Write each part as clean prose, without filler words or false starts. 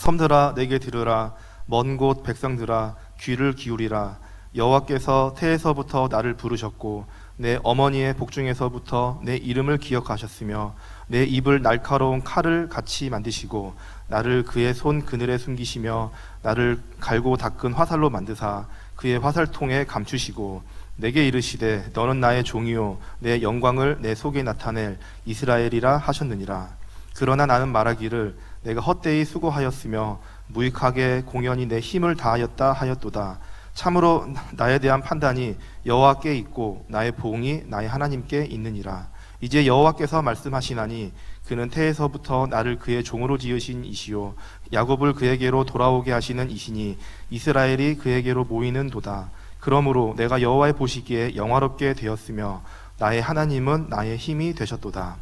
섬들아 내게 들으라. 먼 곳 백성들아 귀를 기울이라. 여호와께서 태에서부터 나를 부르셨고 내 어머니의 복중에서부터 내 이름을 기억하셨으며 내 입을 날카로운 칼을 같이 만드시고 나를 그의 손 그늘에 숨기시며 나를 갈고 닦은 화살로 만드사 그의 화살통에 감추시고 내게 이르시되 너는 나의 종이요 내 영광을 내 속에 나타낼 이스라엘이라 하셨느니라. 그러나 나는 말하기를 내가 헛되이 수고하였으며 무익하게 공연히 내 힘을 다하였다 하였도다. 참으로 나에 대한 판단이 여호와께 있고 나의 보응이 나의 하나님께 있느니라. 이제 여호와께서 말씀하시나니 그는 태에서부터 나를 그의 종으로 지으신 이시요 야곱을 그에게로 돌아오게 하시는 이시니 이스라엘이 그에게로 모이는 도다. 그러므로 내가 여호와의 보시기에 영화롭게 되었으며 나의 하나님은 나의 힘이 되셨도다.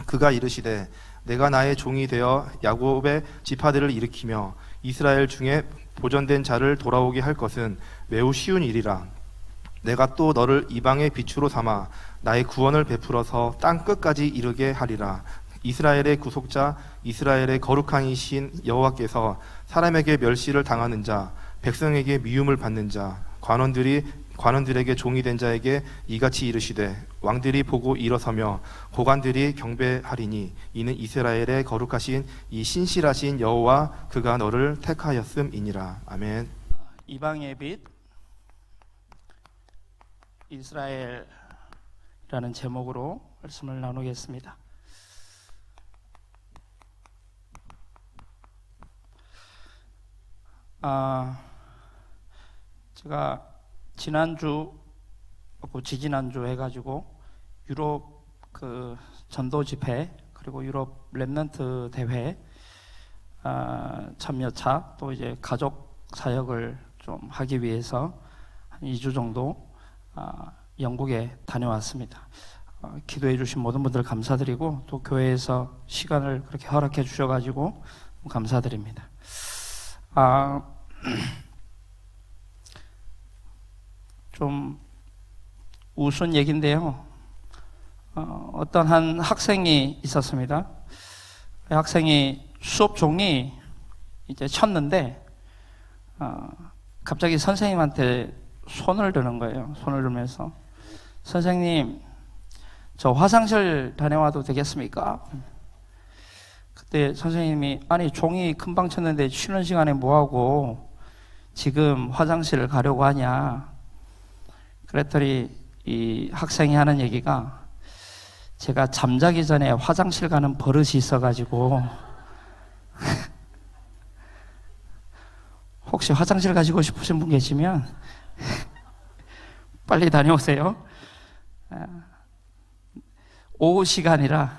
그가 이르시되 내가 나의 종이 되어 야곱의 지파들을 일으키며 이스라엘 중에 보존된 자를 돌아오게 할 것은 매우 쉬운 일이라. 내가 또 너를 이방의 빛으로 삼아 나의 구원을 베풀어서 땅 끝까지 이르게 하리라. 이스라엘의 구속자 이스라엘의 거룩한 이신 여호와께서 사람에게 멸시를 당하는 자 백성에게 미움을 받는 자 관원들에게 종이 된 자에게 이같이 이르시되 왕들이 보고 일어서며 고관들이 경배하리니 이는 이스라엘의 거룩하신 이 신실하신 여호와 그가 너를 택하였음이니라. 아멘. 이방의 빛 이스라엘이라는 제목으로 말씀을 나누겠습니다. 제가 지난주 지지난주 해가지고 유럽 그 전도 집회 그리고 유럽 렘넌트 대회 참여차 또 이제 가족 사역을 좀 하기 위해서 한 2주 정도 영국에 다녀왔습니다. 기도해 주신 모든 분들 감사드리고 또 교회에서 시간을 그렇게 허락해 주셔가지고 감사드립니다. 좀 우스운 얘기인데요. 어떤 한 학생이 있었습니다. 그 학생이 수업 종이 이제 쳤는데 갑자기 선생님한테 손을 드는 거예요. 손을 들면서 선생님 저 화장실 다녀와도 되겠습니까? 그때 선생님이 아니 종이 금방 쳤는데 쉬는 시간에 뭐하고 지금 화장실을 가려고 하냐. 그랬더니 이 학생이 하는 얘기가 제가 잠자기 전에 화장실 가는 버릇이 있어가지고 혹시 화장실 가시고 싶으신 분 계시면 빨리 다녀오세요. 오후 시간이라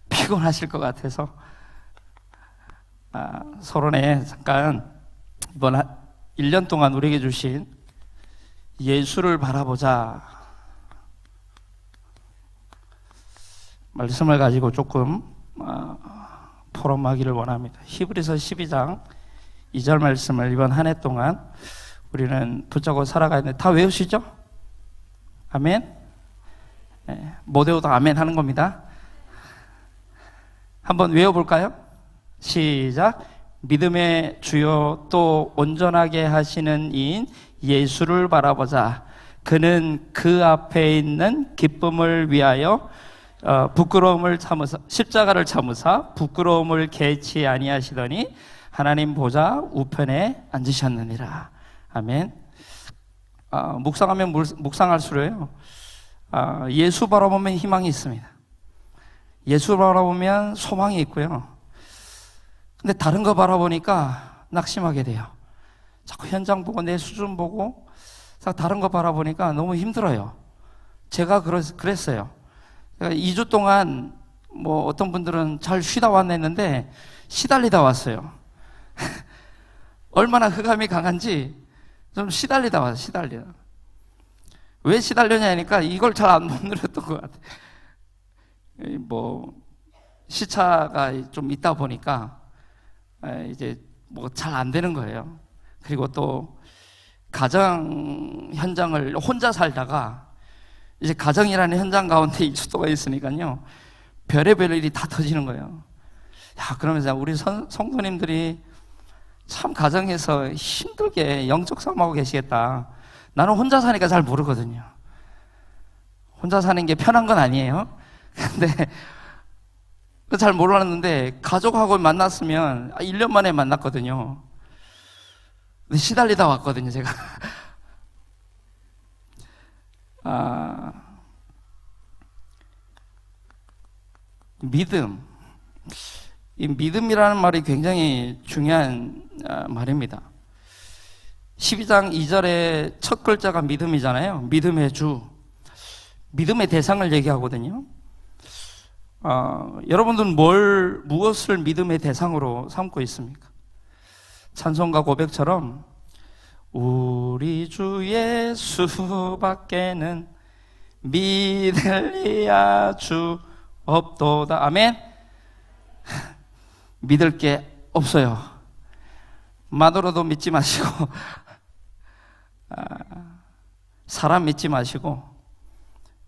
피곤하실 것 같아서 서론에 잠깐 이번 1년 동안 우리에게 주신 예수를 바라보자 말씀을 가지고 조금 포럼하기를 원합니다. 히브리서 12장 2절 말씀을 이번 한 해 동안 우리는 붙잡고 살아가야 되는데 다 외우시죠? 아멘? 네, 못 외워도 아멘 하는 겁니다. 한번 외워볼까요? 시작. 믿음의 주요 또 온전하게 하시는 이인 예수를 바라보자. 그는 그 앞에 있는 기쁨을 위하여 부끄러움을 참으사 십자가를 참으사 부끄러움을 개치 아니하시더니 하나님 보좌 우편에 앉으셨느니라. 아멘. 묵상하면 묵상할수록요 예수 바라보면 희망이 있습니다. 예수 바라보면 소망이 있고요. 근데 다른 거 바라보니까 낙심하게 돼요. 자꾸 현장 보고 내 수준 보고 다른 거 바라보니까 너무 힘들어요. 제가 그랬어요. 2주 동안 뭐 어떤 분들은 잘 쉬다 왔는데 시달리다 왔어요. 얼마나 흑암이 강한지 좀 시달리다 왔어요. 시달리다. 왜 시달렸냐니까 이걸 잘 안 못 누렸던 것 같아요. 뭐 시차가 좀 있다 보니까 이제 뭐 잘 안 되는 거예요. 그리고 또 가정 현장을 혼자 살다가 이제 가정이라는 현장 가운데 2주 동안 있으니까요 별의별 일이 다 터지는 거예요. 야, 그러면서 우리 성도님들이 참 가정에서 힘들게 영적 싸움하고 계시겠다. 나는 혼자 사니까 잘 모르거든요. 혼자 사는 게 편한 건 아니에요. 근데 잘 몰랐는데 가족하고 만났으면 1년 만에 만났거든요. 근데 시달리다 왔거든요, 제가. 믿음. 이 믿음이라는 말이 굉장히 중요한 말입니다. 12장 2절의 첫 글자가 믿음이잖아요. 믿음의 주. 믿음의 대상을 얘기하거든요. 여러분들은 무엇을 믿음의 대상으로 삼고 있습니까? 찬송가 고백처럼 우리 주 예수밖에는 믿을 이야 주 없도다. 아멘. 믿을 게 없어요. 마누라도 믿지 마시고 사람 믿지 마시고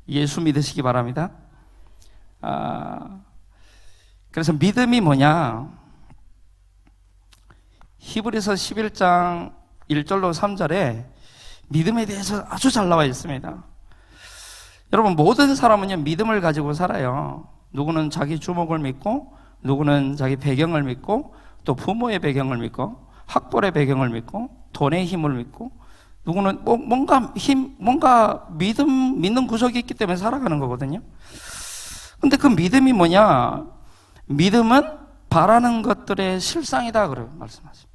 예수 믿으시기 바랍니다. 그래서 믿음이 뭐냐? 히브리서 11장 1절로 3절에 믿음에 대해서 아주 잘 나와 있습니다. 여러분, 모든 사람은요 믿음을 가지고 살아요. 누구는 자기 주목을 믿고, 누구는 자기 배경을 믿고, 또 부모의 배경을 믿고, 학벌의 배경을 믿고, 돈의 힘을 믿고, 누구는 뭔가 믿는 구석이 있기 때문에 살아가는 거거든요. 근데 그 믿음이 뭐냐? 믿음은 바라는 것들의 실상이다 그래요. 말씀하십니다.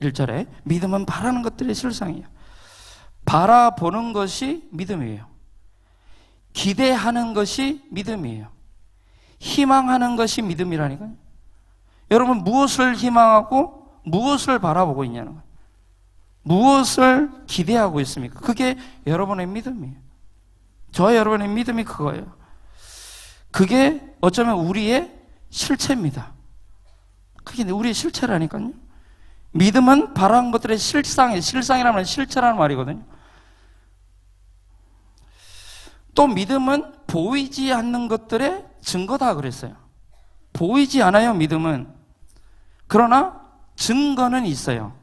1절에 믿음은 바라는 것들의 실상이에요. 바라보는 것이 믿음이에요. 기대하는 것이 믿음이에요. 희망하는 것이 믿음이라니까요. 여러분, 무엇을 희망하고 무엇을 바라보고 있냐는 거예요. 무엇을 기대하고 있습니까? 그게 여러분의 믿음이에요. 저와 여러분의 믿음이 그거예요. 그게 어쩌면 우리의 실체입니다. 그게 우리의 실체라니까요. 믿음은 바라는 것들의 실상이에요. 실상이라면 실체라는 말이거든요. 또 믿음은 보이지 않는 것들의 증거다 그랬어요. 보이지 않아요, 믿음은. 그러나 증거는 있어요.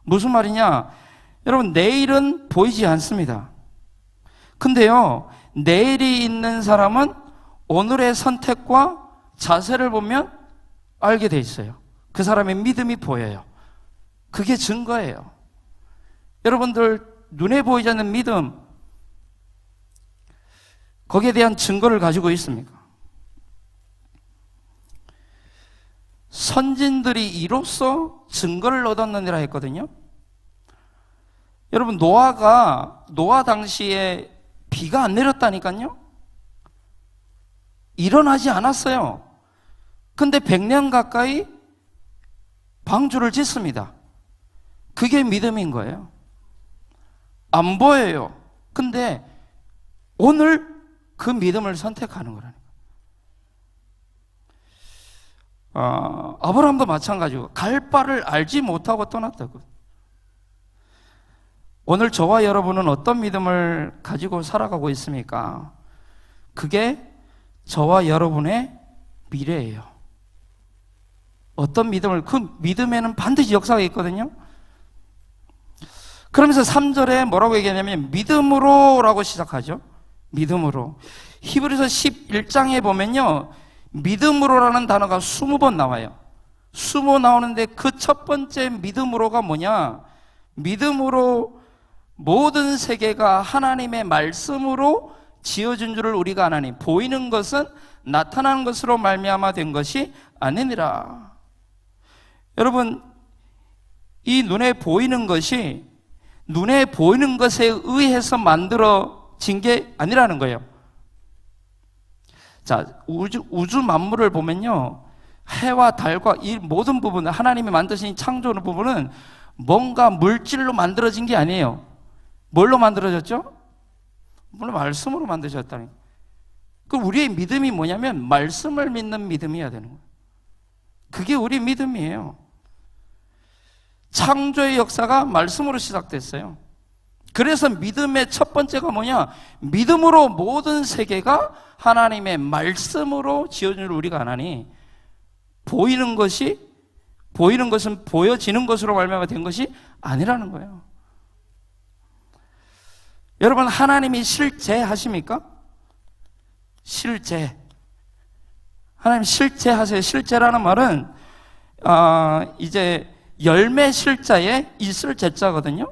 무슨 말이냐? 여러분, 내일은 보이지 않습니다. 근데요, 내일이 있는 사람은 오늘의 선택과 자세를 보면 알게 돼 있어요. 그 사람의 믿음이 보여요. 그게 증거예요. 여러분들, 눈에 보이지 않는 믿음, 거기에 대한 증거를 가지고 있습니까? 선진들이 이로써 증거를 얻었느니라 했거든요. 여러분, 노아 당시에 비가 안 내렸다니까요. 일어나지 않았어요. 근데 100년 가까이 방주를 짓습니다. 그게 믿음인 거예요. 안 보여요. 근데 오늘 그 믿음을 선택하는 거라니까. 아브라함도 마찬가지고 갈 바를 알지 못하고 떠났다고. 오늘 저와 여러분은 어떤 믿음을 가지고 살아가고 있습니까? 그게 저와 여러분의 미래예요. 어떤 믿음을, 그 믿음에는 반드시 역사가 있거든요. 그러면서 3절에 뭐라고 얘기하냐면 믿음으로 라고 시작하죠. 믿음으로. 히브리서 11장에 보면요, 믿음으로라는 단어가 20번 나와요. 20번 나오는데 그 첫 번째 믿음으로가 뭐냐? 믿음으로 모든 세계가 하나님의 말씀으로 지어진 줄을 우리가 아나니 보이는 것은 나타나는 것으로 말미암아 된 것이 아니니라. 여러분, 이 눈에 보이는 것이 눈에 보이는 것에 의해서 만들어진 게 아니라는 거예요. 자, 우주 만물을 보면요, 해와 달과 이 모든 부분, 하나님이 만드신 창조 부분은 뭔가 물질로 만들어진 게 아니에요. 뭘로 만들어졌죠? 물론 말씀으로 만드셨다니. 그 우리의 믿음이 뭐냐면 말씀을 믿는 믿음이어야 되는 거예요. 그게 우리 믿음이에요. 창조의 역사가 말씀으로 시작됐어요. 그래서 믿음의 첫 번째가 뭐냐? 믿음으로 모든 세계가 하나님의 말씀으로 지어진 줄 우리가 아나니 보이는 것은 보여지는 것으로 말미암아 된 것이 아니라는 거예요. 여러분, 하나님이 실제하십니까? 실제. 하나님 실제하세요. 실제라는 말은 이제 열매 실자에 있을 제자거든요.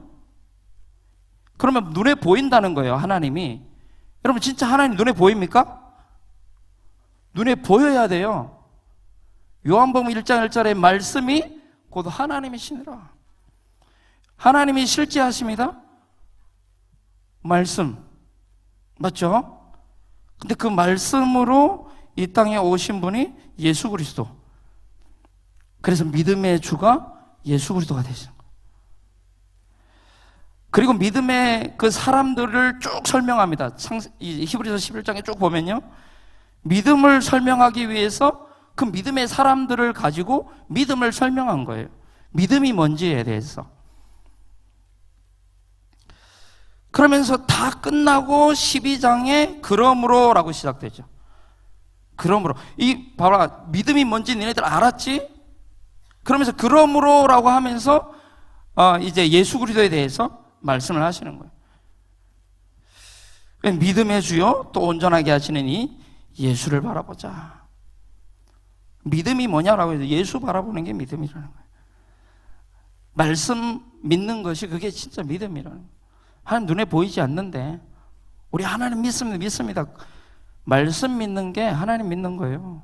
그러면 눈에 보인다는 거예요, 하나님이. 여러분, 진짜 하나님 눈에 보입니까? 눈에 보여야 돼요. 요한복음 1장 1절에 말씀이 곧 하나님이시니라. 하나님이 실제하십니다. 말씀. 맞죠? 근데 그 말씀으로 이 땅에 오신 분이 예수 그리스도. 그래서 믿음의 주가 예수 그리스도가 되시는 거예요. 그리고 믿음의 그 사람들을 쭉 설명합니다. 히브리서 11장에 쭉 보면요, 믿음을 설명하기 위해서 그 믿음의 사람들을 가지고 믿음을 설명한 거예요. 믿음이 뭔지에 대해서. 그러면서 다 끝나고 12장에 그러므로 라고 시작되죠. 그러므로. 봐라, 믿음이 뭔지 너네들 알았지? 그러면서 그러므로 라고 하면서 이제 예수 그리스도에 대해서 말씀을 하시는 거예요. 믿음의 주요 또 온전하게 하시는 이 예수를 바라보자. 믿음이 뭐냐라고 해서 예수 바라보는 게 믿음이라는 거예요. 말씀 믿는 것이 그게 진짜 믿음이라는 거예요. 하나님 눈에 보이지 않는데 우리 하나님 믿습니다. 말씀 믿는 게 하나님 믿는 거예요.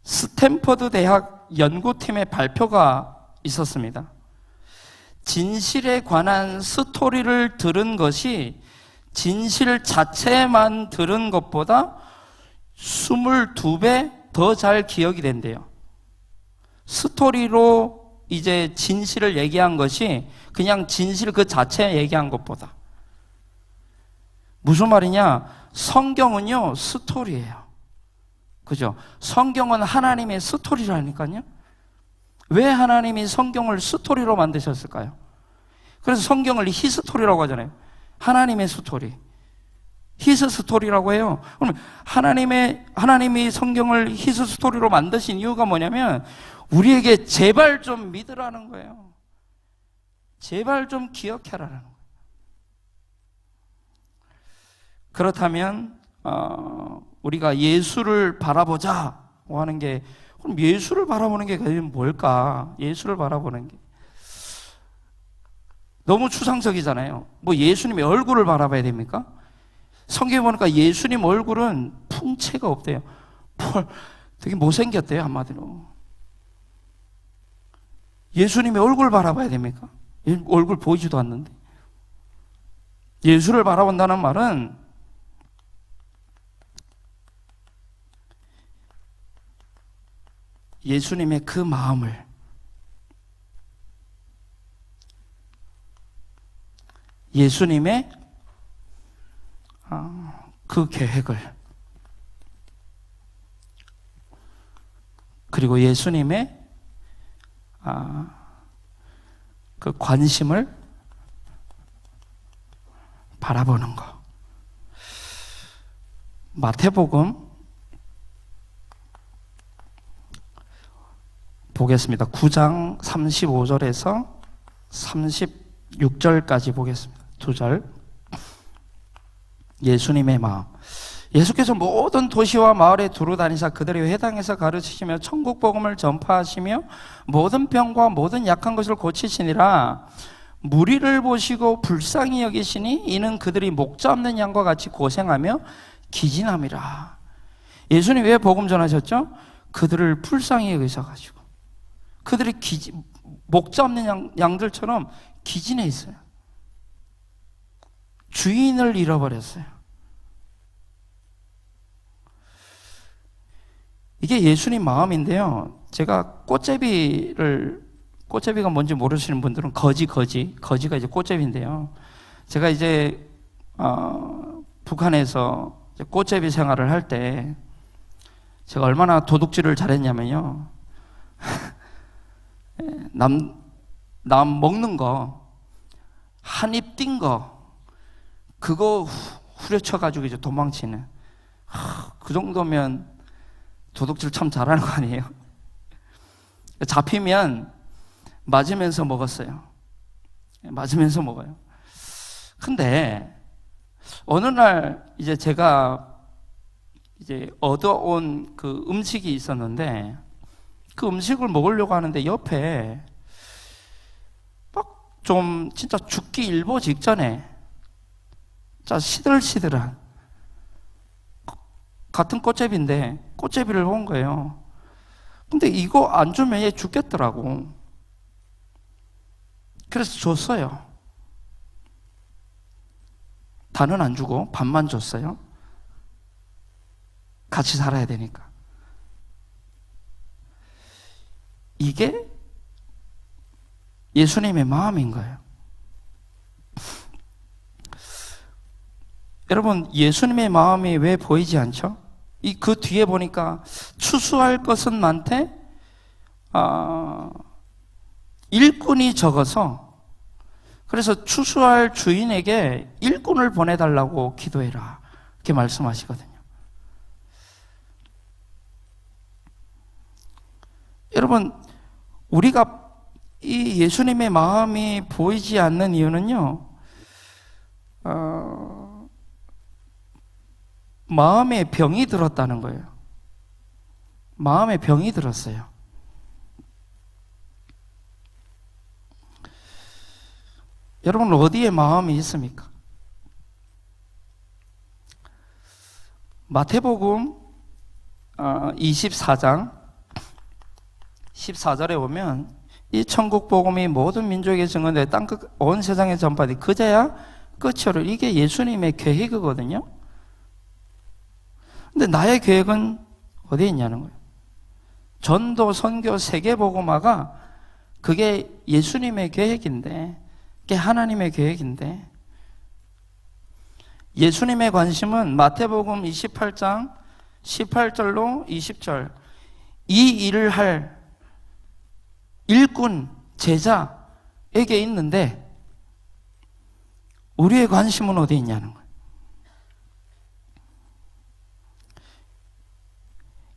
스탠퍼드 대학 연구팀의 발표가 있었습니다. 진실에 관한 스토리를 들은 것이 진실 자체만 들은 것보다 22배 더 잘 기억이 된대요. 스토리로 이제 진실을 얘기한 것이 그냥 진실 그 자체 얘기한 것보다. 무슨 말이냐? 성경은요, 스토리예요. 그죠? 성경은 하나님의 스토리라니까요. 왜 하나님이 성경을 스토리로 만드셨을까요? 그래서 성경을 히스토리라고 하잖아요. 하나님의 스토리. 히스 스토리라고 해요. 그럼 하나님이 성경을 히스 스토리로 만드신 이유가 뭐냐면 우리에게 제발 좀 믿으라는 거예요. 제발 좀 기억해라는 거예요. 그렇다면 우리가 예수를 바라보자고 하는 게, 그럼 예수를 바라보는 게 뭘까? 예수를 바라보는 게 너무 추상적이잖아요. 뭐 예수님의 얼굴을 바라봐야 됩니까? 성경에 보니까 예수님 얼굴은 풍채가 없대요. 되게 못생겼대요, 한마디로. 예수님의 얼굴 바라봐야 됩니까? 얼굴 보이지도 않는데. 예수를 바라본다는 말은 예수님의 그 마음을, 예수님의 그 계획을, 그리고 예수님의 그 관심을 바라보는 것. 마태복음 보겠습니다. 9장 35절에서 36절까지 보겠습니다. 2절. 예수님의 마음. 예수께서 모든 도시와 마을에 두루다니사 그들의 회당에서 가르치시며 천국 복음을 전파하시며 모든 병과 모든 약한 것을 고치시니라. 무리를 보시고 불쌍히 여기시니 이는 그들이 목자 없는 양과 같이 고생하며 기진함이라. 예수님 왜 복음 전하셨죠? 그들을 불쌍히 여기셔가지고 그들이 목자 없는 양들처럼 기진해 있어요. 주인을 잃어버렸어요. 이게 예수님 마음인데요. 제가 꽃제비가 뭔지 모르시는 분들은 거지가 이제 꽃제비인데요. 제가 이제 북한에서 이제 꽃제비 생활을 할 때 제가 얼마나 도둑질을 잘했냐면요. 남 먹는 거, 한 입 띈 거, 그거 후려쳐가지고 이제 도망치는. 그 정도면 도둑질 참 잘하는 거 아니에요? 잡히면 맞으면서 먹었어요. 맞으면서 먹어요. 근데 어느 날 이제 제가 이제 얻어온 그 음식이 있었는데 그 음식을 먹으려고 하는데 옆에 막 좀 진짜 죽기 일보 직전에 자 시들시들한 같은 꽃제비인데 꽃제비를 본 거예요. 근데 이거 안 주면 얘 죽겠더라고. 그래서 줬어요. 다는 안 주고 반만 줬어요. 같이 살아야 되니까. 이게 예수님의 마음인 거예요. 여러분, 예수님의 마음이 왜 보이지 않죠? 그 뒤에 보니까 추수할 것은 많되 일꾼이 적어서, 그래서 추수할 주인에게 일꾼을 보내달라고 기도해라, 이렇게 말씀하시거든요. 여러분, 우리가 이 예수님의 마음이 보이지 않는 이유는요, 마음에 병이 들었다는 거예요. 마음에 병이 들었어요. 여러분, 어디에 마음이 있습니까? 마태복음 24장 14절에 보면 이 천국 복음이 모든 민족에게 증언되어 땅 끝 온 세상에 전파되 그제야 끝이오를. 이게 예수님의 계획이거든요. 근데 나의 계획은 어디에 있냐는 거예요. 전도, 선교, 세계복음화가 그게 예수님의 계획인데, 그게 하나님의 계획인데, 예수님의 관심은 마태복음 28장 18절로 20절 이 일을 할 일꾼, 제자에게 있는데 우리의 관심은 어디 있냐는 거예요.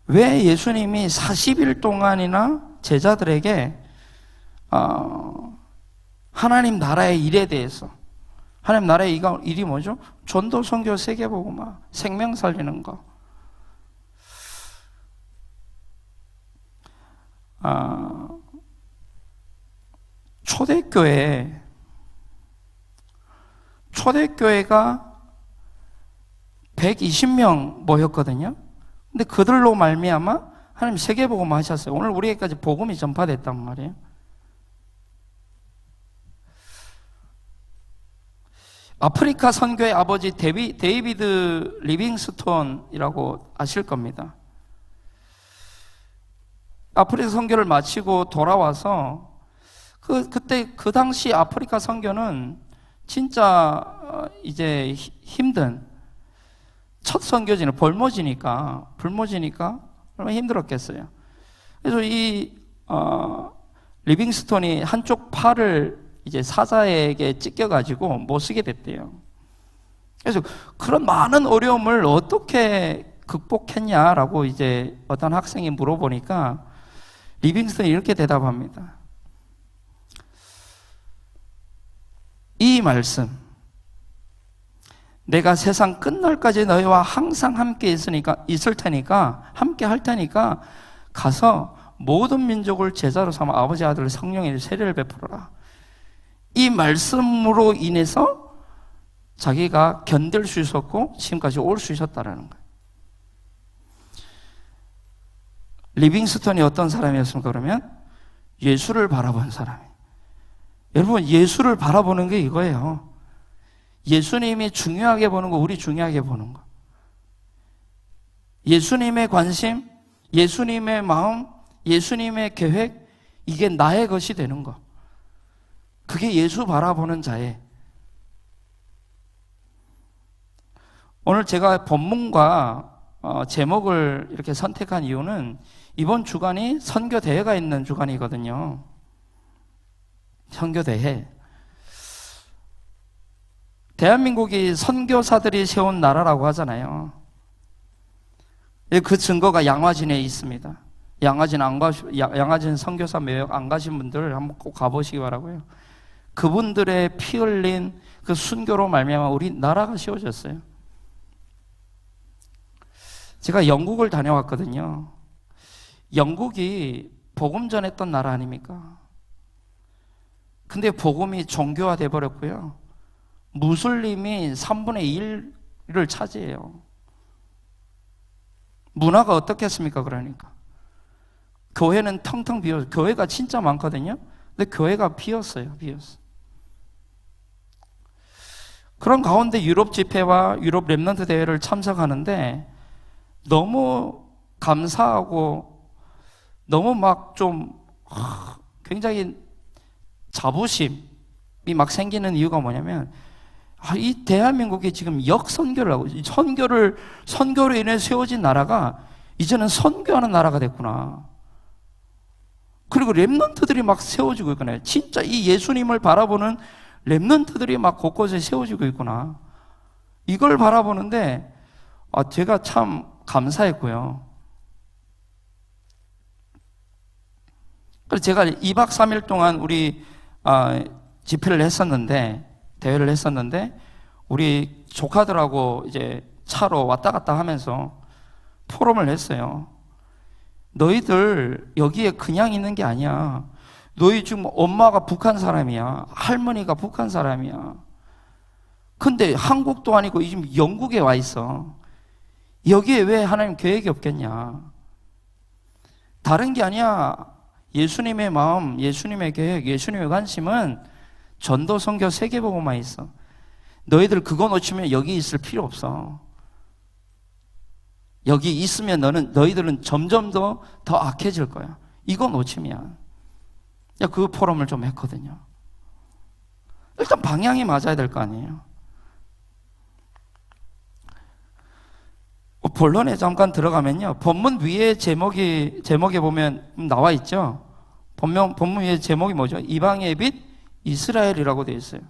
왜 예수님이 40일 동안이나 제자들에게 하나님 나라의 일에 대해서, 하나님 나라의 일이 뭐죠? 전도, 선교, 세계복음화, 생명 살리는 거, 초대교회가 120명 모였거든요. 근데 그들로 말미암아 하나님 세계복음 하셨어요. 오늘 우리에게까지 복음이 전파됐단 말이에요. 아프리카 선교의 아버지 데이비드 리빙스톤이라고 아실 겁니다. 아프리카 선교를 마치고 돌아와서 그때 그 당시 아프리카 선교는 진짜 이제 힘든, 첫 선교지는 굶어지니까 얼마나 힘들었겠어요. 그래서 이 리빙스톤이 한쪽 팔을 이제 사자에게 찢겨가지고 못 쓰게 됐대요. 그래서 그런 많은 어려움을 어떻게 극복했냐라고 이제 어떤 학생이 물어보니까 리빙스톤이 이렇게 대답합니다. 이 말씀, 내가 세상 끝날까지 너희와 항상 함께 있을 테니까, 함께 할 테니까 가서 모든 민족을 제자로 삼아 아버지, 아들, 성령의 세례를 베풀어라. 이 말씀으로 인해서 자기가 견딜 수 있었고 지금까지 올 수 있었다는 거예요. 리빙스톤이 어떤 사람이었습니까? 그러면 예수를 바라본 사람이에요. 여러분, 예수를 바라보는 게 이거예요. 예수님이 중요하게 보는 거, 우리 중요하게 보는 거. 예수님의 관심, 예수님의 마음, 예수님의 계획, 이게 나의 것이 되는 거. 그게 예수 바라보는 자의. 오늘 제가 본문과 제목을 이렇게 선택한 이유는 이번 주간이 선교대회가 있는 주간이거든요. 선교대회. 대한민국이 선교사들이 세운 나라라고 하잖아요. 그 증거가 양화진에 있습니다. 양화진 선교사 매역 안 가신 분들 한번 꼭 가보시기 바라고요. 그분들의 피 흘린 그 순교로 말미암아 우리 나라가 세워졌어요. 제가 영국을 다녀왔거든요. 영국이 복음 전했던 나라 아닙니까? 근데 복음이 종교화돼 버렸고요. 무슬림이 3분의 1을 차지해요. 문화가 어떻겠습니까? 그러니까 교회는 텅텅 비어, 교회가 진짜 많거든요. 근데 교회가 비었어요. 그런 가운데 유럽 집회와 유럽 렘넌트 대회를 참석하는데 너무 감사하고 너무 막 좀 굉장히 자부심이 막 생기는 이유가 뭐냐면 이 대한민국이 지금 역선교를 하고 선교로 인해 세워진 나라가 이제는 선교하는 나라가 됐구나. 그리고 렘넌트들이 막 세워지고 있구나. 진짜 이 예수님을 바라보는 렘넌트들이 막 곳곳에 세워지고 있구나. 이걸 바라보는데 제가 참 감사했고요. 그래서 제가 2박 3일 동안 우리 집회를 했었는데, 대회를 했었는데 우리 조카들하고 이제 차로 왔다 갔다 하면서 포럼을 했어요. 너희들 여기에 그냥 있는 게 아니야. 너희 지금 엄마가 북한 사람이야. 할머니가 북한 사람이야. 근데 한국도 아니고 지금 영국에 와 있어. 여기에 왜 하나님 계획이 없겠냐? 다른 게 아니야. 예수님의 마음, 예수님의 계획, 예수님의 관심은 전도, 선교, 세계복음만 있어. 너희들 그거 놓치면 여기 있을 필요 없어. 여기 있으면 너희들은 점점 더 악해질 거야. 이거 놓치면. 그 포럼을 좀 했거든요. 일단 방향이 맞아야 될 거 아니에요. 본론에 잠깐 들어가면요. 본문 위에 제목에 보면 나와 있죠. 본문 위에 제목이 뭐죠? 이방의 빛 이스라엘이라고 되어 있어요.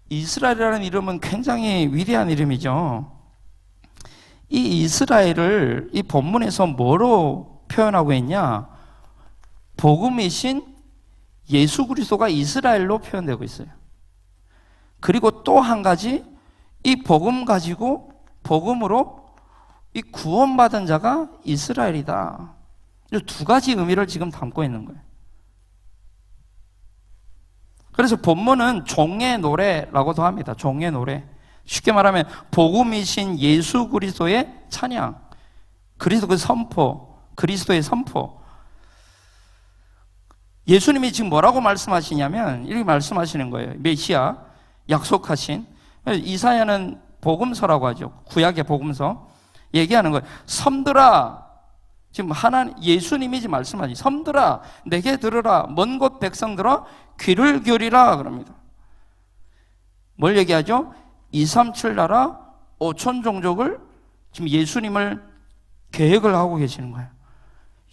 이스라엘이라는 이름은 굉장히 위대한 이름이죠. 이 이스라엘을 이 본문에서 뭐로 표현하고 있냐? 복음이신 예수 그리스도가 이스라엘로 표현되고 있어요. 그리고 또 한 가지, 이 복음 가지고 복음으로 이 구원받은 자가 이스라엘이다. 이 두 가지 의미를 지금 담고 있는 거예요. 그래서 본문은 종의 노래라고도 합니다. 종의 노래. 쉽게 말하면 복음이신 예수 그리스도의 찬양, 그리스도의 선포, 그리스도의 선포. 예수님이 지금 뭐라고 말씀하시냐면 이렇게 말씀하시는 거예요. 메시아 약속하신, 이사야는 복음서라고 하죠. 구약의 복음서 얘기하는 거예요. 섬들아, 지금 예수님이 지금 말씀하지. 섬들아, 내게 들으라. 먼 곳 백성들아, 귀를 기울이라 그럽니다. 뭘 얘기하죠? 237 나라 5천 종족을 지금 예수님을 계획을 하고 계시는 거예요.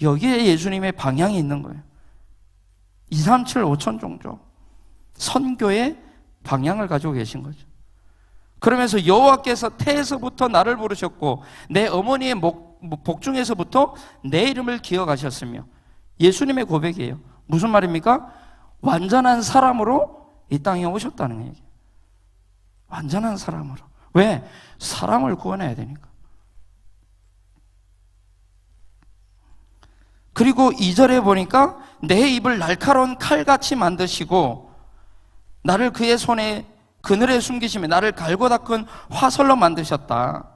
여기에 예수님의 방향이 있는 거예요. 237 5천 종족 선교의 방향을 가지고 계신 거죠. 그러면서 여호와께서 태에서부터 나를 부르셨고 내 어머니의 복중에서부터 내 이름을 기억하셨으며. 예수님의 고백이에요. 무슨 말입니까? 완전한 사람으로 이 땅에 오셨다는 얘기예요. 완전한 사람으로. 왜? 사람을 구원해야 되니까. 그리고 2절에 보니까 내 입을 날카로운 칼같이 만드시고 나를 그의 손에 그늘에 숨기시며 나를 갈고 닦은 화살로 만드셨다.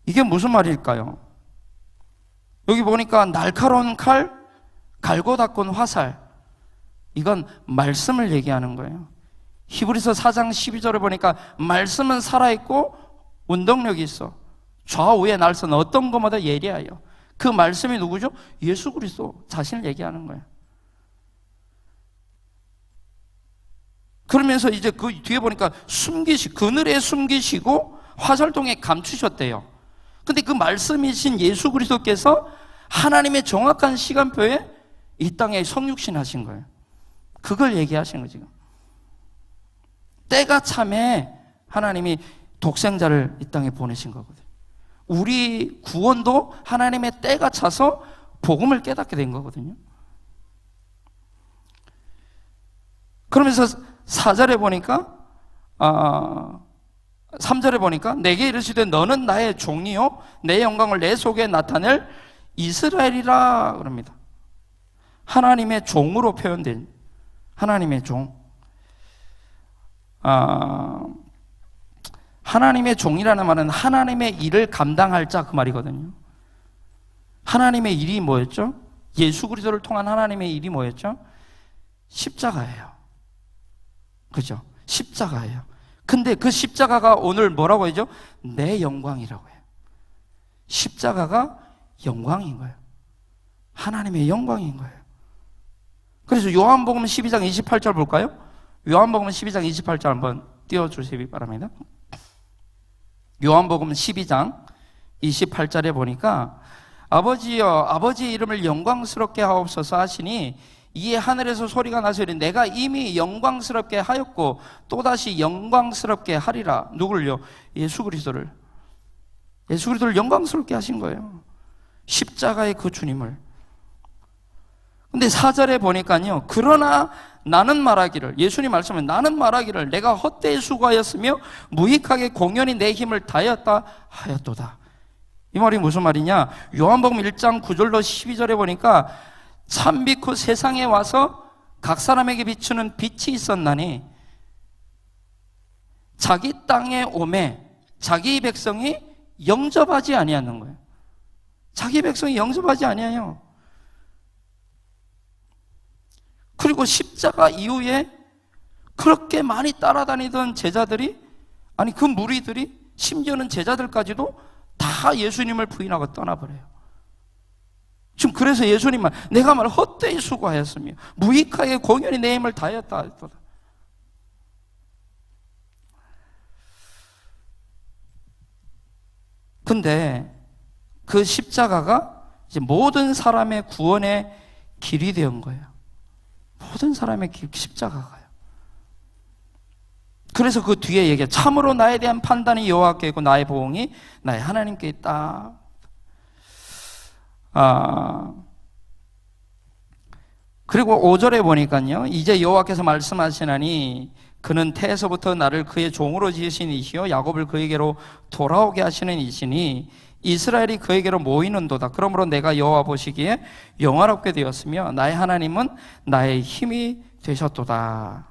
이게 무슨 말일까요? 여기 보니까 날카로운 칼, 갈고 닦은 화살, 이건 말씀을 얘기하는 거예요. 히브리서 4장 12절에 보니까 말씀은 살아있고 운동력이 있어 좌우의 날선 어떤 것마다 예리하여. 그 말씀이 누구죠? 예수 그리스도 자신을 얘기하는 거예요. 그러면서 이제 그 뒤에 보니까 그늘에 숨기시고 화살통에 감추셨대요. 근데 그 말씀이신 예수 그리스도께서 하나님의 정확한 시간표에 이 땅에 성육신 하신 거예요. 그걸 얘기하신 거예요, 지금. 때가 참에 하나님이 독생자를 이 땅에 보내신 거거든요. 우리 구원도 하나님의 때가 차서 복음을 깨닫게 된 거거든요. 그러면서 4절에 보니까 3절에 보니까 내게 이르시되 너는 나의 종이요 내 영광을 내 속에 나타낼 이스라엘이라 그럽니다. 하나님의 종으로 표현된 하나님의 종. 하나님의 종이라는 말은 하나님의 일을 감당할 자 그 말이거든요. 하나님의 일이 뭐였죠? 예수 그리스도를 통한 하나님의 일이 뭐였죠? 십자가예요. 그죠? 십자가예요. 근데 그 십자가가 오늘 뭐라고 하죠? 내 영광이라고 해요. 십자가가 영광인 거예요. 하나님의 영광인 거예요. 그래서 요한복음 12장 28절 볼까요? 요한복음 12장 28절 한번 띄워주시기 바랍니다. 요한복음 12장 28절에 보니까 아버지여 아버지의 이름을 영광스럽게 하옵소서 하시니 이에 하늘에서 소리가 나서 이르되 내가 이미 영광스럽게 하였고 또다시 영광스럽게 하리라. 누굴요? 예수 그리스도를 영광스럽게 하신 거예요. 십자가의 그 주님을. 근데 4절에 보니까요, 그러나 나는 말하기를, 예수님 말씀은 나는 말하기를 내가 헛되이 수고하였으며 무익하게 공연히 내 힘을 다하였다 하였도다. 이 말이 무슨 말이냐? 요한복음 1장 9절로 12절에 보니까 참빛 후 세상에 와서 각 사람에게 비추는 빛이 있었나니 자기 땅에 오매 자기 백성이 영접하지 아니하는 거예요. 자기 백성이 영접하지 아니하여. 그리고 십자가 이후에 그렇게 많이 따라다니던 제자들이, 아니 그 무리들이, 심지어는 제자들까지도 다 예수님을 부인하고 떠나버려요. 지금 그래서 예수님만 내가 말 헛되이 수고하였으며 무익하게 공연히 내 힘을 다하였다. 근데 그 십자가가 이제 모든 사람의 구원의 길이 되는 거예요. 모든 사람의 십자가가요. 그래서 그 뒤에 얘기해 참으로 나에 대한 판단이 여호와께 있고 나의 보응이 나의 하나님께 있다. 그리고 5절에 보니까요, 이제 여호와께서 말씀하시나니 그는 태에서부터 나를 그의 종으로 지으신 이시요 야곱을 그에게로 돌아오게 하시는 이시니 이스라엘이 그에게로 모이는도다. 그러므로 내가 여호와 보시기에 영화롭게 되었으며 나의 하나님은 나의 힘이 되셨도다.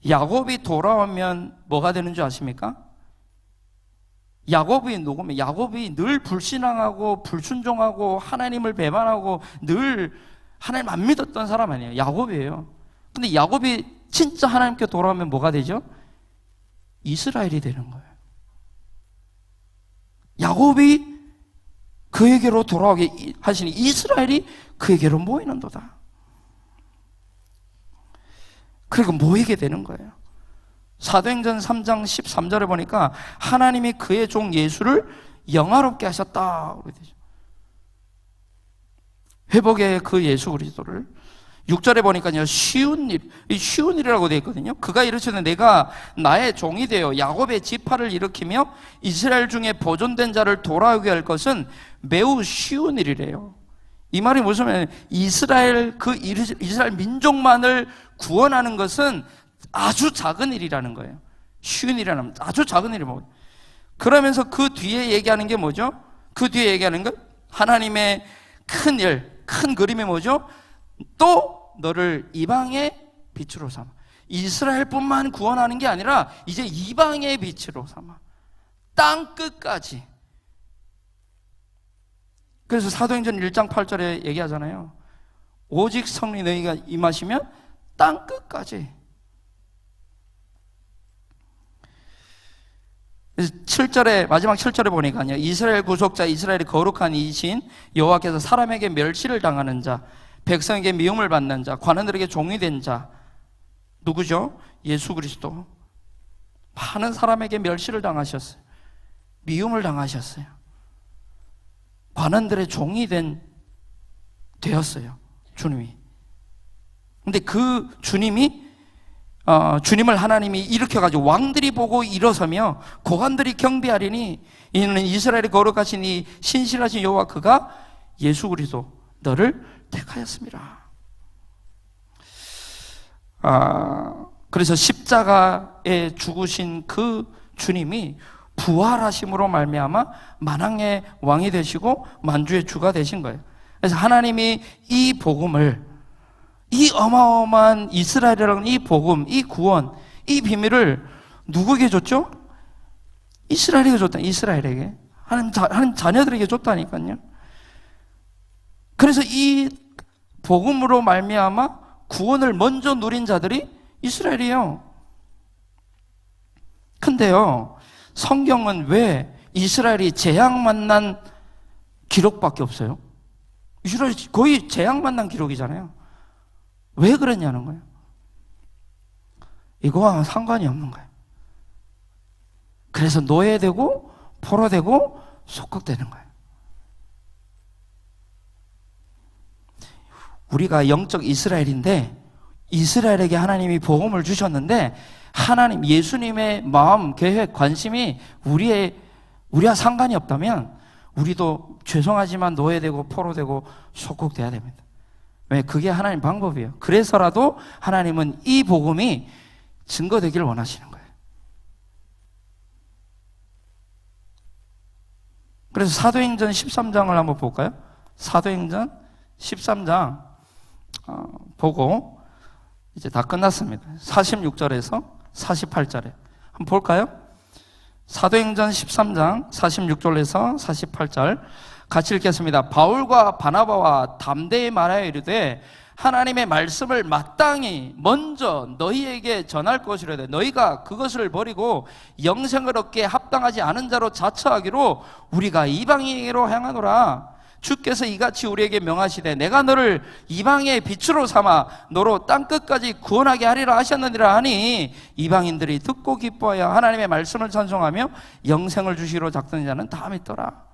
야곱이 돌아오면 뭐가 되는 줄 아십니까? 야곱이 누구면 야곱이 늘 불신앙하고 불순종하고 하나님을 배반하고 늘 하나님 안 믿었던 사람 아니에요. 야곱이에요. 근데 야곱이 진짜 하나님께 돌아오면 뭐가 되죠? 이스라엘이 되는 거예요. 야곱이 그에게로 돌아오게 하시니 이스라엘이 그에게로 모이는도다. 그리고 모이게 되는 거예요. 사도행전 3장 13절에 보니까 하나님이 그의 종 예수를 영화롭게 하셨다. 회복의 그 예수 그리스도를. 6절에 보니까요, 쉬운 일이라고 되어 있거든요. 그가 이르시되 내가 나의 종이 되어 야곱의 지파를 일으키며 이스라엘 중에 보존된 자를 돌아오게 할 것은 매우 쉬운 일이래요. 이 말이 무슨 말이냐면 이스라엘 민족만을 구원하는 것은 아주 작은 일이라는 거예요. 쉬운 일이라는 아주 작은 일이라고. 그러면서 그 뒤에 얘기하는 게 뭐죠? 그 뒤에 얘기하는 건 하나님의 큰 일, 큰 그림이 뭐죠? 또 너를 이방의 빛으로 삼아. 이스라엘뿐만 구원하는 게 아니라 이제 이방의 빛으로 삼아. 땅 끝까지. 그래서 사도행전 1장 8절에 얘기하잖아요. 오직 성령이 너희가 임하시면 땅 끝까지. 그래서 7절에 마지막 7절에 보니까요, 이스라엘 구속자 이스라엘의 거룩한 이신 여호와께서 사람에게 멸시를 당하는 자, 백성에게 미움을 받는 자, 관원들에게 종이 된 자, 누구죠? 예수 그리스도. 많은 사람에게 멸시를 당하셨어요. 미움을 당하셨어요. 관원들의 종이 되었어요. 주님이. 근데 그 주님이 주님을 하나님이 일으켜가지고 왕들이 보고 일어서며 고관들이 경배하리니 이는 이스라엘의 거룩하신 이 신실하신 여호와 그가 예수 그리스도 너를 택하였습니다. 그래서 십자가에 죽으신 그 주님이 부활하심으로 말미암아 만왕의 왕이 되시고 만주의 주가 되신 거예요. 그래서 하나님이 이 복음을, 이 어마어마한 이스라엘이라는 이 복음, 이 구원, 이 비밀을 누구에게 줬죠? 이스라엘에게 줬다. 이스라엘에게. 하나님 자녀들에게 줬다니까요. 그래서 이 복음으로 말미암아 구원을 먼저 누린 자들이 이스라엘이에요. 근데요, 성경은 왜 이스라엘이 재앙 만난 기록밖에 없어요? 이스라엘이 거의 재앙 만난 기록이잖아요. 왜 그랬냐는 거예요. 이거와 상관이 없는 거예요. 그래서 노예되고 포로되고 속국되는 거예요. 우리가 영적 이스라엘인데 이스라엘에게 하나님이 복음을 주셨는데 하나님 예수님의 마음, 계획, 관심이 우리와 상관이 없다면 우리도 죄송하지만 노예되고 포로되고 속국돼야 됩니다. 왜? 그게 하나님 방법이에요. 그래서라도 하나님은 이 복음이 증거되기를 원하시는 거예요. 그래서 사도행전 13장을 한번 볼까요? 사도행전 13장 보고 이제 다 끝났습니다. 46절에서 48절에 한번 볼까요? 사도행전 13장 46절에서 48절 같이 읽겠습니다. 바울과 바나바와 담대히 말하여 이르되 하나님의 말씀을 마땅히 먼저 너희에게 전할 것이로되 너희가 그것을 버리고 영생을 얻기에 합당하지 않은 자로 자처하기로 우리가 이방인에게로 향하노라. 주께서 이같이 우리에게 명하시되 내가 너를 이방의 빛으로 삼아 너로 땅끝까지 구원하게 하리라 하셨느니라 하니 이방인들이 듣고 기뻐하여 하나님의 말씀을 찬송하며 영생을 주시기로 작정한 자는 다 믿더라.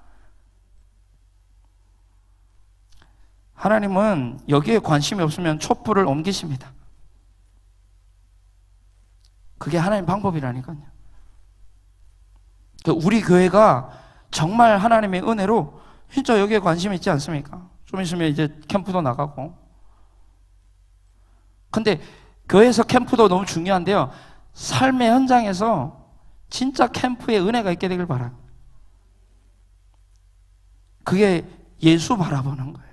하나님은 여기에 관심이 없으면 촛불을 옮기십니다. 그게 하나님 방법이라니까요. 우리 교회가 정말 하나님의 은혜로 진짜 여기에 관심 있지 않습니까? 좀 있으면 이제 캠프도 나가고. 근데 교회에서 캠프도 너무 중요한데요. 삶의 현장에서 진짜 캠프에 은혜가 있게 되길 바랍니다. 그게 예수 바라보는 거예요.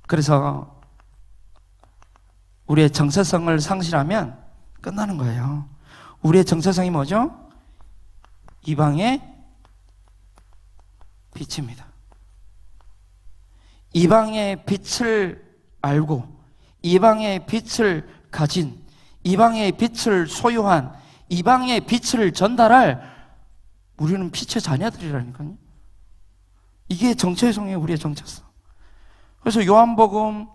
그래서 우리의 정체성을 상실하면 끝나는 거예요. 우리의 정체성이 뭐죠? 이방의 빛입니다. 이방의 빛을 알고 이방의 빛을 가진 이방의 빛을 소유한 이방의 빛을 전달할 우리는 빛의 자녀들이라니까요. 이게 정체성이에요. 우리의 정체성. 그래서 요한복음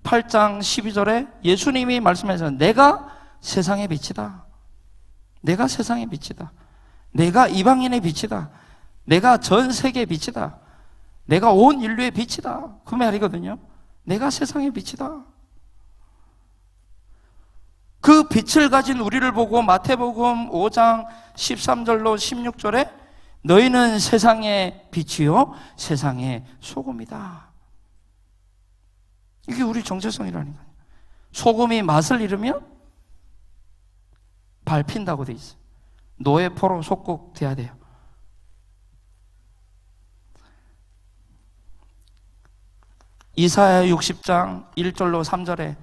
8장 12절에 예수님이 말씀하셔서 내가 세상의 빛이다. 내가 세상의 빛이다. 내가 이방인의 빛이다. 내가 전 세계의 빛이다. 내가 온 인류의 빛이다. 그 말이거든요. 내가 세상의 빛이다. 그 빛을 가진 우리를 보고 마태복음 5장 13절로 16절에 너희는 세상의 빛이요 세상의 소금이다. 이게 우리 정체성이라니까요. 소금이 맛을 잃으면 밟힌다고 돼 있어요. 노예 포로 속국 돼야 돼요. 이사야 60장 1절로 3절에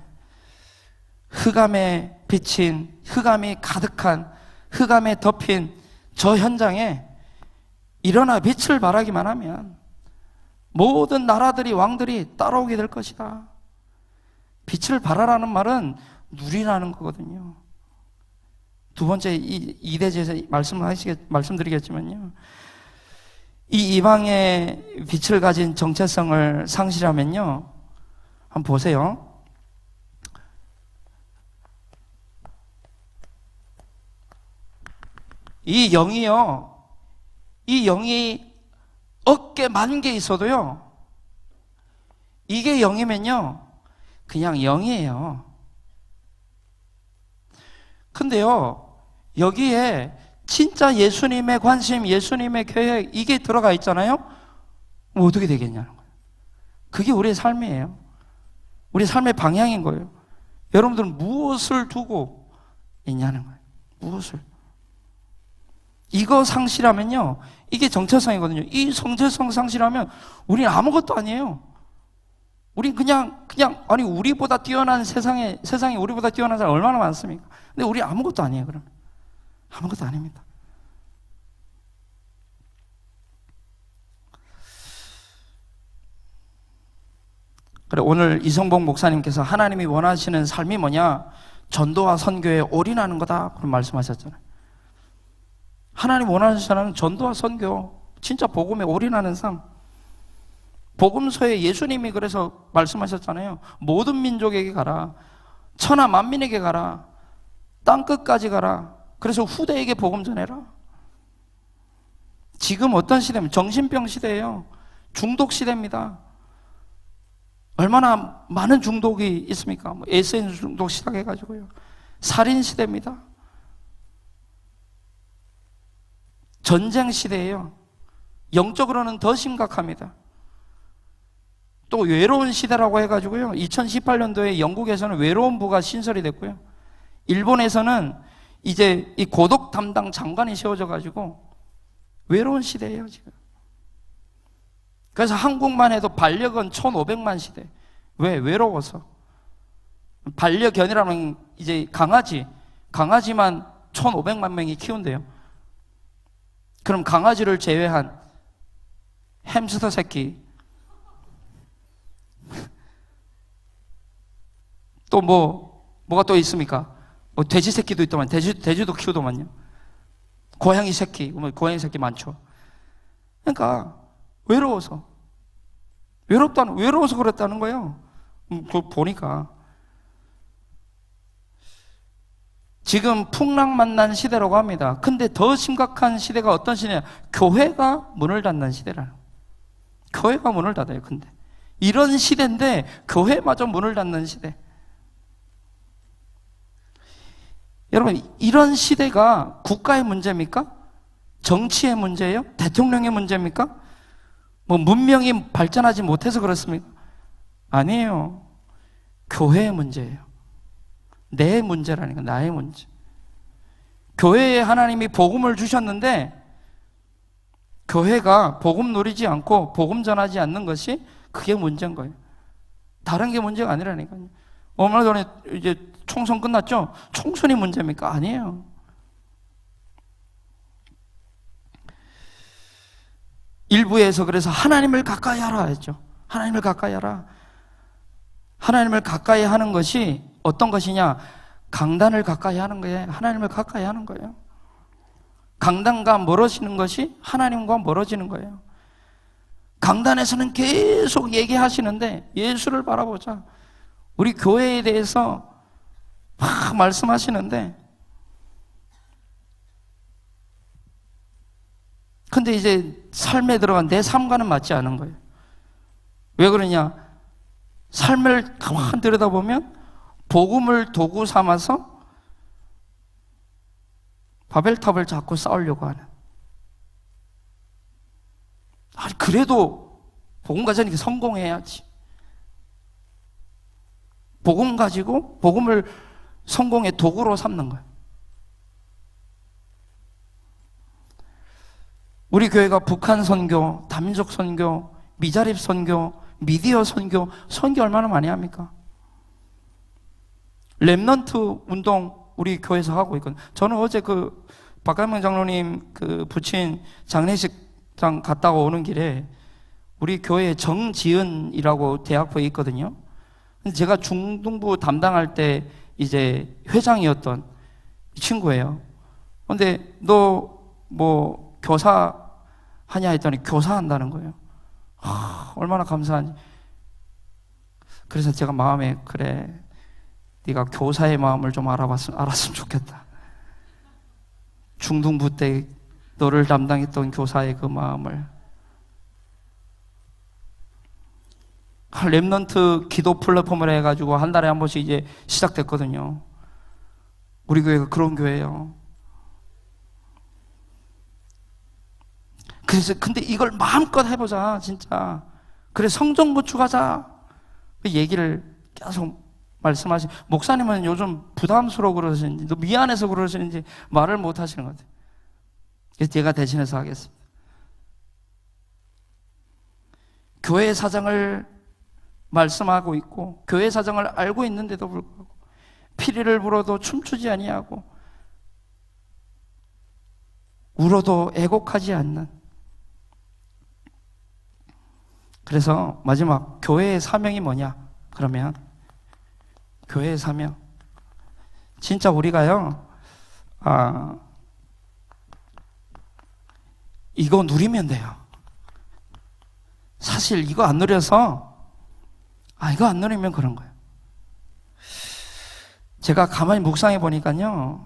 흑암에 비친 흑암이 가득한 흑암에 덮인 저 현장에 일어나 빛을 발하기만 하면 모든 나라들이 왕들이 따라오게 될 것이다. 빛을 발하라는 말은 누리라는 거거든요. 두 번째 이 대제에서 말씀드리겠지만요. 이 이방의 빛을 가진 정체성을 상실하면요. 한번 보세요. 이 영이요. 이 영이 어깨 만 개 있어도요. 이게 0이면요 그냥 0이에요. 근데요 여기에 진짜 예수님의 관심, 예수님의 계획 이게 들어가 있잖아요. 뭐 어떻게 되겠냐는 거예요. 그게 우리의 삶이에요. 우리 삶의 방향인 거예요. 여러분들은 무엇을 두고 있냐는 거예요. 무엇을. 이거 상실하면요 이게 정체성이거든요. 이 정체성 상실하면 우리는 아무것도 아니에요. 우린 그냥 아니 우리보다 뛰어난 세상에 우리보다 뛰어난 사람 얼마나 많습니까? 근데 우리 아무것도 아니에요. 그러면 아무것도 아닙니다. 그래 오늘 이성복 목사님께서 하나님이 원하시는 삶이 뭐냐? 전도와 선교에 올인하는 거다 그런 말씀하셨잖아요. 하나님 원하는 사람은 전도와 선교, 진짜 복음에 올인하는 삶. 복음서에 예수님이 그래서 말씀하셨잖아요. 모든 민족에게 가라. 천하 만민에게 가라. 땅 끝까지 가라. 그래서 후대에게 복음 전해라. 지금 어떤 시대입니까? 정신병 시대예요. 중독 시대입니다. 얼마나 많은 중독이 있습니까? 뭐 SNS 중독 시작해가지고요. 살인 시대입니다. 전쟁 시대예요. 영적으로는 더 심각합니다. 또 외로운 시대라고 해가지고요. 2018년도에 영국에서는 외로운 부가 신설이 됐고요. 일본에서는 이제 이 고독 담당 장관이 세워져가지고 외로운 시대예요, 지금. 그래서 한국만 해도 반려견 1,500만 시대. 왜? 외로워서. 반려견이라면 이제 강아지만 1,500만 명이 키운대요. 그럼 강아지를 제외한 햄스터 새끼, 또 뭐가 또 있습니까? 뭐 돼지 새끼도 있더만, 돼지도 키우더만요. 고양이 새끼 많죠. 그러니까 외로워서 그랬다는 거예요. 그걸 보니까 지금 풍랑 만난 시대라고 합니다. 근데 더 심각한 시대가 어떤 시대냐? 교회가 문을 닫는 시대라는 거예요. 교회가 문을 닫아요. 근데 이런 시대인데 교회마저 문을 닫는 시대. 여러분, 이런 시대가 국가의 문제입니까? 정치의 문제예요? 대통령의 문제입니까? 뭐 문명이 발전하지 못해서 그렇습니까? 아니에요. 교회의 문제예요. 내 문제라니까, 나의 문제. 교회에 하나님이 복음을 주셨는데 교회가 복음 누리지 않고 복음 전하지 않는 것이 그게 문제인 거예요. 다른 게 문제가 아니라니까요. 얼마 전에 이제 총선 끝났죠? 총선이 문제입니까? 아니에요. 일부에서 그래서 하나님을 가까이 하라 했죠. 하나님을 가까이 하라. 하나님을 가까이 하는 것이 어떤 것이냐? 강단을 가까이 하는 거예요. 하나님을 가까이 하는 거예요. 강단과 멀어지는 것이 하나님과 멀어지는 거예요. 강단에서는 계속 얘기하시는데 예수를 바라보자. 우리 교회에 대해서 막 말씀하시는데 근데 이제 삶에 들어간 내 삶과는 맞지 않은 거예요. 왜 그러냐? 삶을 가만 들여다보면 복음을 도구 삼아서 바벨탑을 잡고 싸우려고 하는. 아니 그래도 복음 가지고 성공해야지. 복음 가지고 복음을 성공의 도구로 삼는 거예요. 우리 교회가 북한 선교, 다민족 선교, 미자립 선교, 미디어 선교 얼마나 많이 합니까? 렘넌트 운동 우리 교회에서 하고 있거든요. 저는 어제 그 박감명 장로님 그 부친 장례식장 갔다가 오는 길에 우리 교회에 정지은이라고 대학부에 있거든요. 제가 중등부 담당할 때 이제 회장이었던 친구예요. 근데 너 뭐 교사 하냐 했더니 교사한다는 거예요. 얼마나 감사한지. 그래서 제가 마음에 그래 네가 교사의 마음을 좀 알았으면 좋겠다. 중등부 때 너를 담당했던 교사의 그 마음을. 렘넌트 기도 플랫폼을 해가지고 한 달에 한 번씩 이제 시작됐거든요. 우리 교회가 그런 교회예요. 그래서 근데 이걸 마음껏 해보자 진짜. 그래 성전 구축하자 그 얘기를 계속 말씀하신 목사님은 요즘 부담스러워 그러시는지 또 미안해서 그러시는지 말을 못 하시는 것 같아요. 그래서 제가 대신해서 하겠습니다. 교회 사정을 말씀하고 있고 교회 사정을 알고 있는데도 불구하고 피리를 불어도 춤추지 아니하고 울어도 애곡하지 않는. 그래서 마지막 교회의 사명이 뭐냐? 그러면 교회의 사명 진짜 우리가요 이거 누리면 돼요. 사실 이거 안 누려서 이거 안 누리면 그런 거예요. 제가 가만히 묵상해 보니까요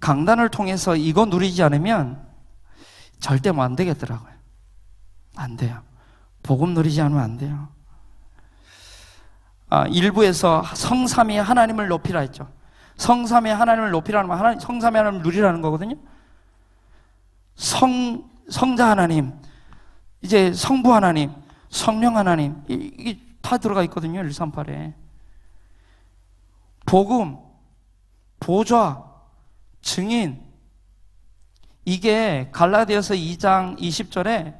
강단을 통해서 이거 누리지 않으면 절대 뭐 안 되겠더라고요. 안 돼요. 복음 누리지 않으면 안 돼요. 일부에서 성삼위 하나님을 높이라 했죠. 성삼위 하나님을 높이라는 말, 성삼위 하나님을 누리라는 거거든요. 성자 하나님, 이제 성부 하나님, 성령 하나님, 이게 다 들어가 있거든요. 138에. 복음, 보좌, 증인, 이게 갈라디아서 2장 20절에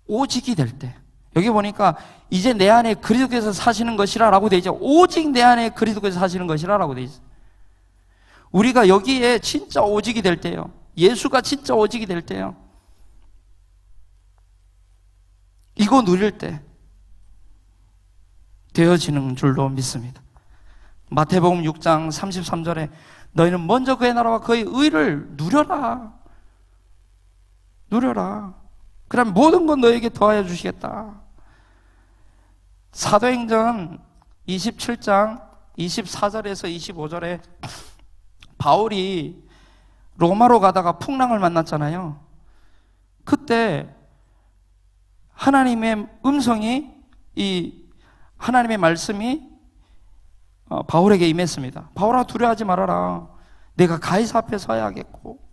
오직이 될 때, 여기 보니까 이제 내 안에 그리스도께서 사시는 것이라 라고 되어 있죠. 오직 내 안에 그리스도께서 사시는 것이라 라고 되어 있어요. 우리가 여기에 진짜 오직이 될 때요, 예수가 진짜 오직이 될 때요, 이거 누릴 때 되어지는 줄로 믿습니다. 마태복음 6장 33절에 너희는 먼저 그의 나라와 그의 의를 누려라. 누려라. 그럼 모든 건 너에게 더하여 주시겠다. 사도행전 27장 24절에서 25절에 바울이 로마로 가다가 풍랑을 만났잖아요. 그때 하나님의 음성이, 이 하나님의 말씀이 바울에게 임했습니다. 바울아, 두려워하지 말아라. 내가 가이사 앞에 서야겠고.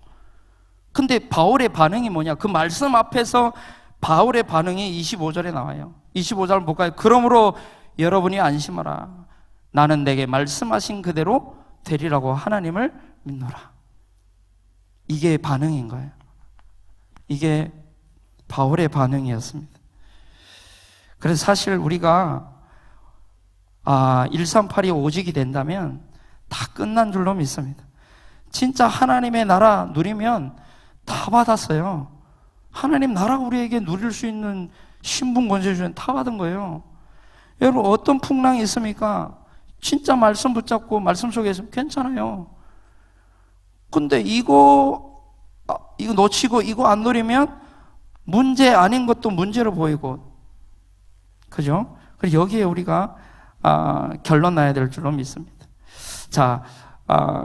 근데 바울의 반응이 뭐냐? 그 말씀 앞에서 바울의 반응이 25절에 나와요. 25절 볼까요? 그러므로 여러분이 안심하라. 나는 내게 말씀하신 그대로 되리라고 하나님을 믿노라. 이게 반응인 거예요. 이게 바울의 반응이었습니다. 그래서 사실 우리가 1382 오직이 된다면 다 끝난 줄로 믿습니다. 진짜 하나님의 나라 누리면 다 받았어요. 하나님 나라 우리에게 누릴 수 있는 신분 권세 주신 다 받은 거예요. 여러분, 어떤 풍랑이 있습니까? 진짜 말씀 붙잡고 말씀 속에 있으면 괜찮아요. 근데 이거 놓치고 이거 안 누리면 문제 아닌 것도 문제로 보이고, 그죠? 그래서 여기에 우리가 결론 나야 될 줄로 믿습니다. 자,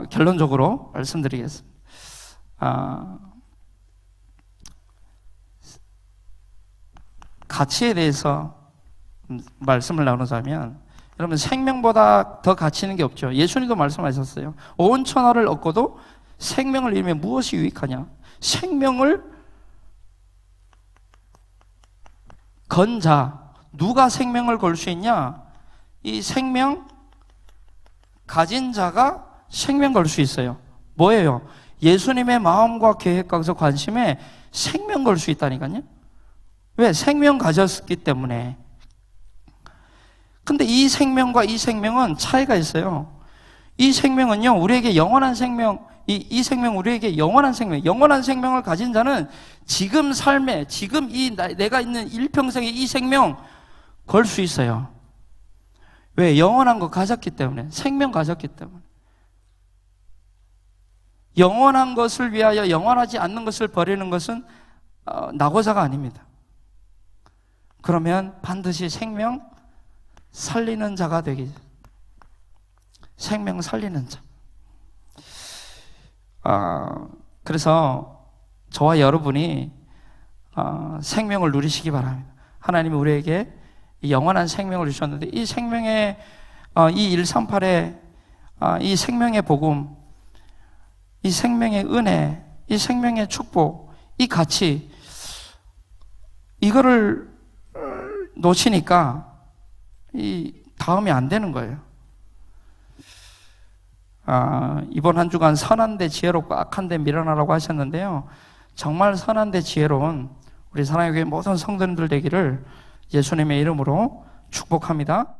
결론적으로 말씀드리겠습니다. 가치에 대해서 말씀을 나누자면, 여러분, 생명보다 더 가치 있는 게 없죠. 예수님도 말씀하셨어요. 온 천하를 얻고도 생명을 잃으면 무엇이 유익하냐? 생명을 건 자, 누가 생명을 걸 수 있냐? 이 생명 가진 자가 생명 걸 수 있어요. 뭐예요? 예수님의 마음과 계획과 관심에 생명 걸 수 있다니까요. 왜? 생명 가졌기 때문에. 근데 이 생명과 이 생명은 차이가 있어요. 이 생명은요, 우리에게 영원한 생명, 이 생명 우리에게 영원한 생명을 가진 자는 지금 삶에, 지금 내가 있는 일평생의 이 생명 걸 수 있어요. 왜? 영원한 거 가졌기 때문에, 생명 가졌기 때문에. 영원한 것을 위하여 영원하지 않는 것을 버리는 것은 낙오자가 아닙니다. 그러면 반드시 생명 살리는 자가 되기. 생명 살리는 자. 그래서 저와 여러분이 생명을 누리시기 바랍니다. 하나님이 우리에게 이 영원한 생명을 주셨는데 이 생명의 이 138의 이 생명의 복음, 이 생명의 은혜, 이 생명의 축복, 이 가치, 이거를 놓치니까 이 다음이 안 되는 거예요. 이번 한 주간 선한데 지혜롭고 악한데 미련하라고 하셨는데요. 정말 선한데 지혜로운 우리 사랑의 교회 모든 성도님들 되기를 예수님의 이름으로 축복합니다.